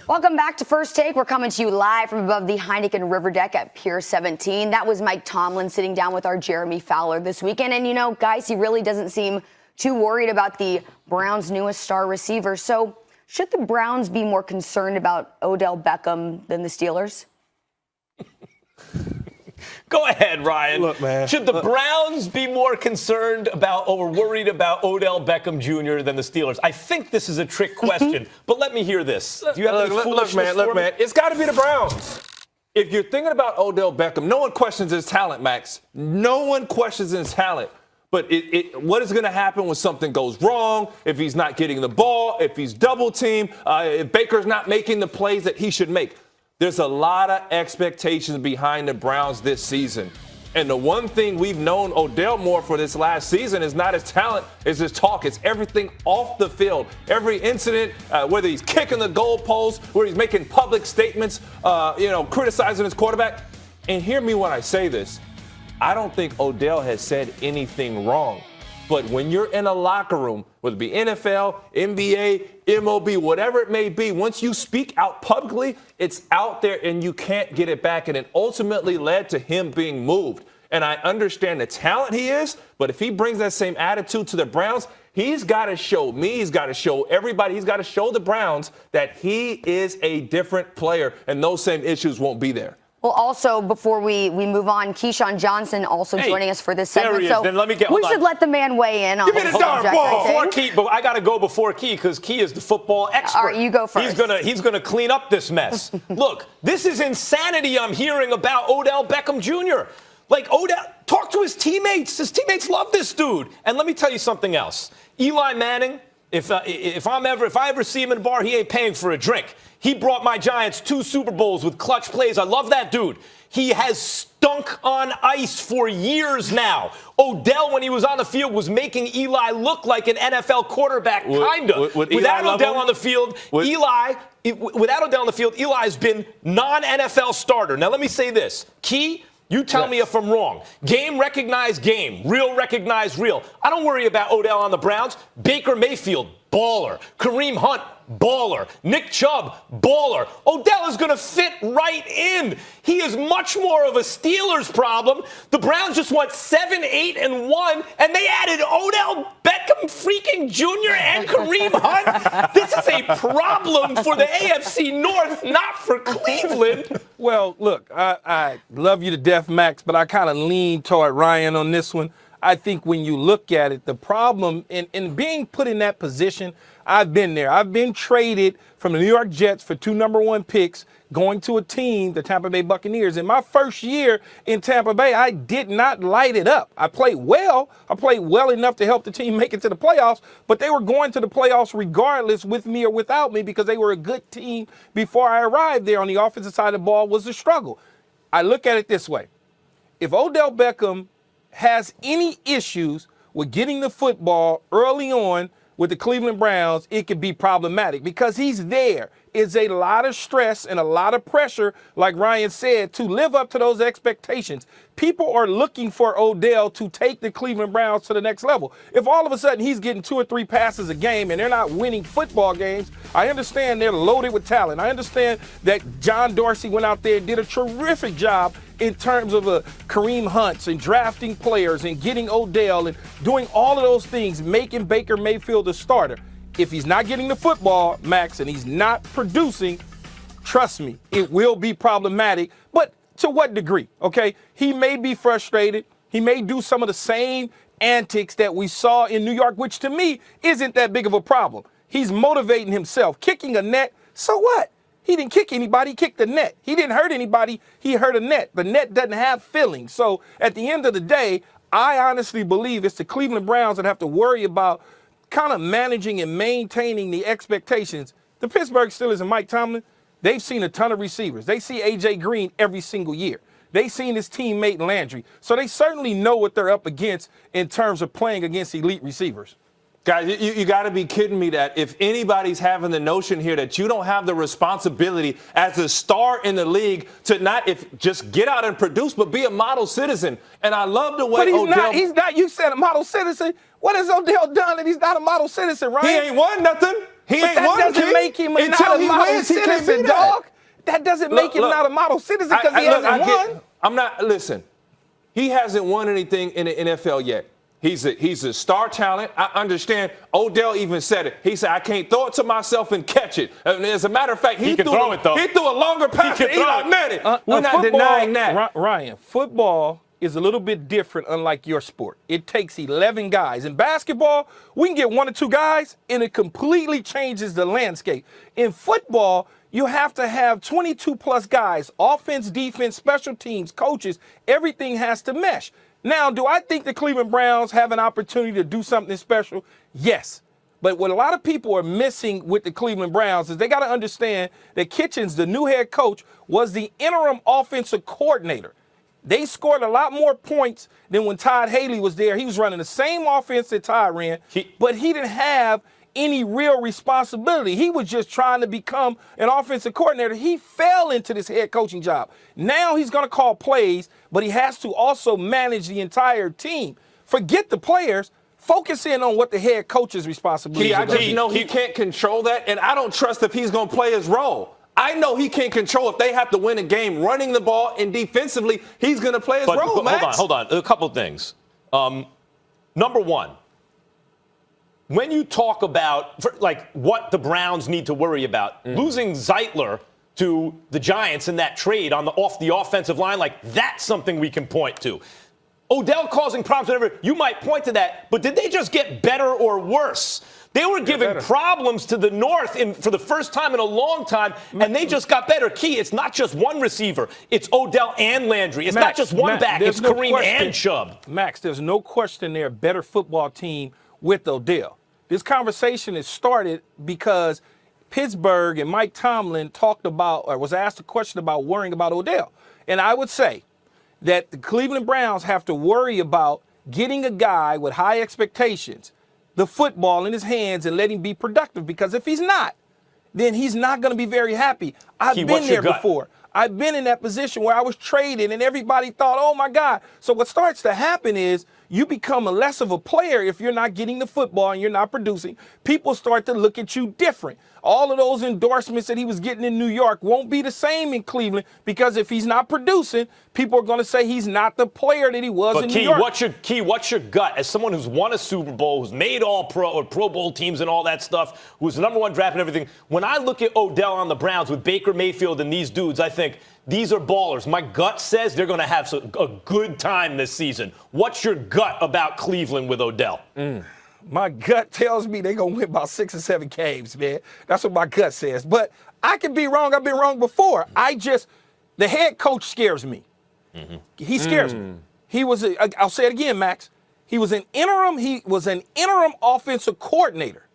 Welcome back to First Take. We're coming to you live from above the Heineken River Deck at Pier 17. That was Mike Tomlin sitting down with our Jeremy Fowler this weekend. And, you know, guys, he really doesn't seem too worried about the Browns' newest star receiver. So should the Browns be more concerned about Odell Beckham than the Steelers? Go ahead, Ryan. Look, man. Should the Browns be more concerned about or worried about Odell Beckham Jr. than the Steelers? I think this is a trick question, but let me hear this. Do you have any foolishness look, for me? man. It's got to be the Browns. If you're thinking about Odell Beckham, no one questions his talent, Max. No one questions his talent. But what is going to happen when something goes wrong, if he's not getting the ball, if he's double-teamed, if Baker's not making the plays that he should make? There's a lot of expectations behind the Browns this season. And the one thing we've known Odell more for this last season is not his talent, it's his talk. It's everything off the field. Every incident, whether he's kicking the goalpost, where he's making public statements, criticizing his quarterback. And hear me when I say this. I don't think Odell has said anything wrong. But when you're in a locker room, whether it be NFL, NBA, MLB, whatever it may be, once you speak out publicly, it's out there and you can't get it back. And it ultimately led to him being moved. And I understand the talent he is, but if he brings that same attitude to the Browns, he's got to show me, he's got to show everybody, he's got to show the Browns that he is a different player and those same issues won't be there. Well, also, before we move on, Keyshawn Johnson also joining us for this segment. There he is. So then let me get, we should let the man weigh in on Give me the the darn subject, ball. I think. Before Key, but I got to go before Key because Key is the football expert. All right, you go first. He's gonna clean up this mess. Look, this is insanity I'm hearing about Odell Beckham Jr. Like, Odell, talk to his teammates. His teammates love this dude. And let me tell you something else. Eli Manning, if I ever see him in a bar, he ain't paying for a drink. He brought my Giants 2 Super Bowls with clutch plays. I love that dude. He has stunk on ice for years now. Odell, when he was on the field, was making Eli look like an NFL quarterback, kind of. Without Odell on the field, Eli's been non-NFL starter. Now, let me say this. Key, you tell me if I'm wrong. Game recognized game. Real recognized real. I don't worry about Odell on the Browns. Baker Mayfield, baller. Kareem Hunt, baller. Nick Chubb, baller. Odell is going to fit right in. He is much more of a Steelers problem. The Browns just went 7-8-1, and they added Odell Beckham freaking Jr. and Kareem Hunt. This is a problem for the AFC North, not for Cleveland. Well, look, I love you to death, Max, but I kind of lean toward Ryan on this one. I think when you look at it, the problem in being put in that position, I've been there. I've been traded from the New York Jets for 2 number-1 picks, going to a team, the Tampa Bay Buccaneers. In my first year in Tampa Bay, I did not light it up. I played well. I played well enough to help the team make it to the playoffs, but they were going to the playoffs regardless with me or without me because they were a good team before I arrived there. On the offensive side of the ball was a struggle. I look at it this way. If Odell Beckham has any issues with getting the football early on with the Cleveland Browns, it could be problematic because he's there. It's a lot of stress and a lot of pressure, like Ryan said, to live up to those expectations. People are looking for Odell to take the Cleveland Browns to the next level. If all of a sudden he's getting 2 or 3 passes a game and they're not winning football games, I understand they're loaded with talent. I understand that John Dorsey went out there and did a terrific job in terms of Kareem Hunts and drafting players and getting Odell and doing all of those things, making Baker Mayfield a starter. If he's not getting the football, Max, and he's not producing, trust me, it will be problematic. But to what degree, okay? He may be frustrated. He may do some of the same antics that we saw in New York, which to me isn't that big of a problem. He's motivating himself. Kicking a net, so what? He didn't kick anybody, he kicked the net. He didn't hurt anybody, he hurt a net. The net doesn't have feelings. So at the end of the day, I honestly believe it's the Cleveland Browns that have to worry about kind of managing and maintaining the expectations. The Pittsburgh Steelers and Mike Tomlin, they've seen a ton of receivers. They see A.J. Green every single year. They've seen his teammate Landry. So they certainly know what they're up against in terms of playing against elite receivers. Guys, you got to be kidding me that if anybody's having the notion here that you don't have the responsibility as a star in the league to just get out and produce, but be a model citizen. And I love the way He's not. You said a model citizen. What has Odell done that he's not a model citizen, right? He ain't won nothing. He But ain't that won, doesn't Key. make him Until not a he model wins, he can't citizen, be that. dog. That doesn't make him not a model citizen because he hasn't won. I'm not. Listen, he hasn't won anything in the NFL yet. He's a star talent. I understand. Odell even said it. He said, "I can't throw it to myself and catch it." And as a matter of fact, He can throw it, though. He threw a longer pass to Eli Manning. We're not Football, denying that. Ryan, football is a little bit different, unlike your sport. It takes 11 guys. In basketball, we can get 1 or 2 guys, and it completely changes the landscape. In football, you have to have 22-plus guys, offense, defense, special teams, coaches. Everything has to mesh. Now, do I think the Cleveland Browns have an opportunity to do something special? Yes. But what a lot of people are missing with the Cleveland Browns is they got to understand that Kitchens, the new head coach, was the interim offensive coordinator. They scored a lot more points than when Todd Haley was there. He was running the same offense that Todd ran, but he didn't have any real responsibility. He was just trying to become an offensive coordinator. He fell into this head coaching job. Now he's going to call plays, but he has to also manage the entire team. Forget the players. Focus in on what the head coach's responsibility is. I just know he can't control that, and I don't trust if he's going to play his role. I know he can't control if they have to win a game running the ball, and defensively, he's going to play his role, Max. Hold on. A couple of things. Number one, when you talk about what the Browns need to worry about, losing Zeitler to the Giants in that trade off the offensive line, that's something we can point to. Odell causing problems, whatever, you might point to that, but did they just get better or worse? They were giving problems to the North for the first time in a long time, and they just got better. Key, it's not just one receiver. It's Odell and Landry. It's not just one back. It's Kareem and Chubb. Max, there's no question they're a better football team with Odell. This conversation has started because Pittsburgh and Mike Tomlin was asked a question about worrying about Odell. And I would say that the Cleveland Browns have to worry about getting a guy with high expectations, the football in his hands, and let him be productive. Because if he's not, then he's not going to be very happy. I've been there before. I've been in that position where I was traded and everybody thought, oh, my God. So what starts to happen is you become less of a player if you're not getting the football and you're not producing. People start to look at you different. All of those endorsements that he was getting in New York won't be the same in Cleveland because if he's not producing, people are going to say he's not the player that he was in New York. What's your gut as someone who's won a Super Bowl, who's made all Pro or Pro Bowl teams and all that stuff, who's the number one draft and everything? When I look at Odell on the Browns with Baker Mayfield and these dudes, I think these are ballers. My gut says they're going to have a good time this season. What's your gut about Cleveland with Odell? My gut tells me they're going to win about 6 or 7 games, man. That's what my gut says. But I can be wrong. I've been wrong before. The head coach scares me. He scares me. I'll say it again, Max. He was an interim offensive coordinator,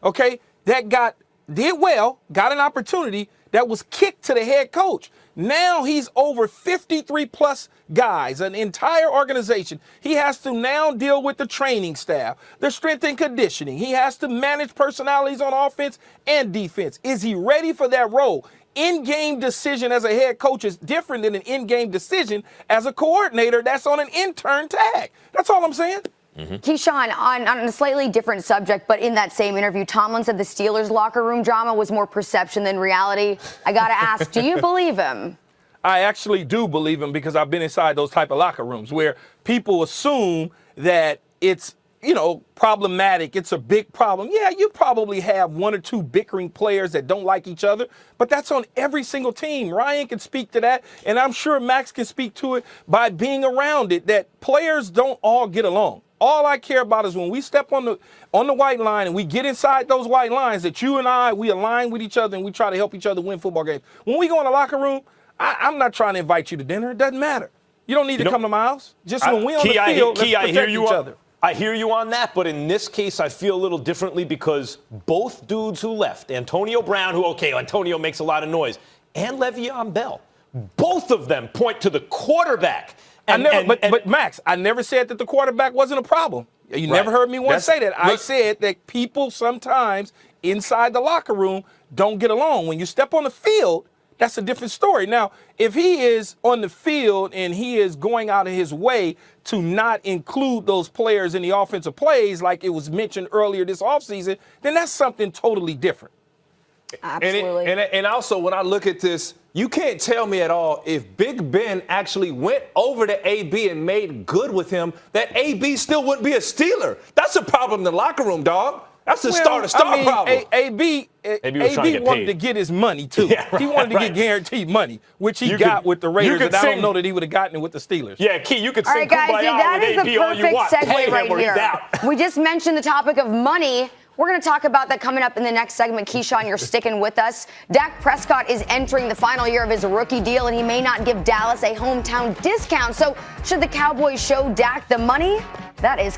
okay, that did well, got an opportunity that was kicked to the head coach. Now he's over 53-plus guys, an entire organization. He has to now deal with the training staff, the strength and conditioning. He has to manage personalities on offense and defense. Is he ready for that role? In-game decision as a head coach is different than an in-game decision as a coordinator that's on an intern tag. That's all I'm saying. Keyshawn, on a slightly different subject, but in that same interview, Tomlin said the Steelers' locker room drama was more perception than reality. I got to ask, do you believe him? I actually do believe him because I've been inside those type of locker rooms where people assume that it's, problematic. It's a big problem. Yeah, you probably have 1 or 2 bickering players that don't like each other, but that's on every single team. Ryan can speak to that, and I'm sure Max can speak to it by being around it, that players don't all get along. All I care about is when we step on the white line and we get inside those white lines that you and I, we align with each other and we try to help each other win football games. When we go in the locker room, I'm not trying to invite you to dinner. It doesn't matter. You don't need to come to my house. Just when we're on the field, let's protect each other. I hear you on that, but in this case, I feel a little differently because both dudes who left, Antonio Brown, Antonio makes a lot of noise, and Le'Veon Bell, both of them point to the quarterback. But Max, I never said that the quarterback wasn't a problem. You never heard me once say that. I said that people sometimes inside the locker room don't get along. When you step on the field, that's a different story. Now, if he is on the field and he is going out of his way to not include those players in the offensive plays like it was mentioned earlier this offseason, then that's something totally different. Absolutely. And also, when I look at this, you can't tell me at all if Big Ben actually went over to AB and made good with him, that AB still wouldn't be a Steeler. That's a problem in the locker room, dog. That's a star-to-star problem. AB wanted to get his money, too. Yeah, right, he wanted to right. get guaranteed money, which he got with the Raiders, and I don't know that he would have gotten it with the Steelers. Yeah, Key, you could All sing right, guys, Kumbaya that with is the AB all you perfect want. segue Pay him right or he's here. out. We just mentioned the topic of money. We're going to talk about that coming up in the next segment. Keyshawn, you're sticking with us. Dak Prescott is entering the final year of his rookie deal, and he may not give Dallas a hometown discount. So should the Cowboys show Dak the money? That is